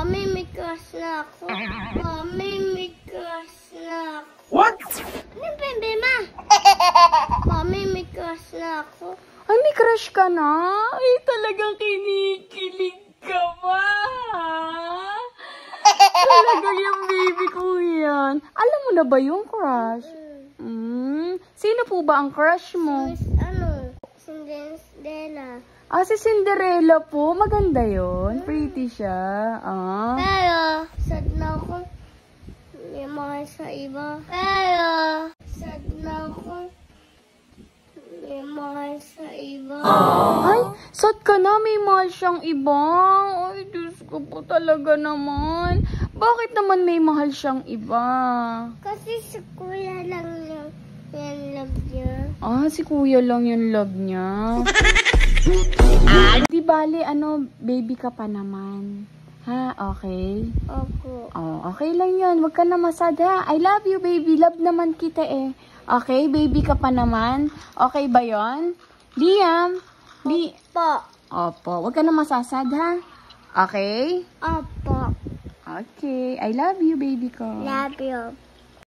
Mommy, may crush na ako. Mommy, may crush na ako. What? Ano bebe, ma? Mommy, may crush na ako. Ay, may crush ka na? Ay, talagang kinikilig ka ba? Talagang yung baby ko yan. Alam mo na ba yung crush? Sino po ba ang crush mo? Cinderella. Ah, si Cinderella po. Maganda yun. Pretty siya. Ah. Pero, sad na ako. May mahal sa iba. Pero, sad na ako. May mahal sa iba. Ay, sad ka na. May mahal siyang iba. Ay, Diyos ko po talaga naman. Bakit naman may mahal siyang iba? Kasi si kuya lang yung love niya. Ah, si kuya lang yung love niya. Di bale, baby ka pa naman. Ha, okay? Opo. Oh, okay lang yun. Huwag ka na masad ha. I love you, baby. Love naman kita eh. Okay, baby ka pa naman. Okay ba yon? Liam? Opo. Opo. Huwag ka na masasad ha. Okay? Opo. Okay. I love you, baby ko. Love you.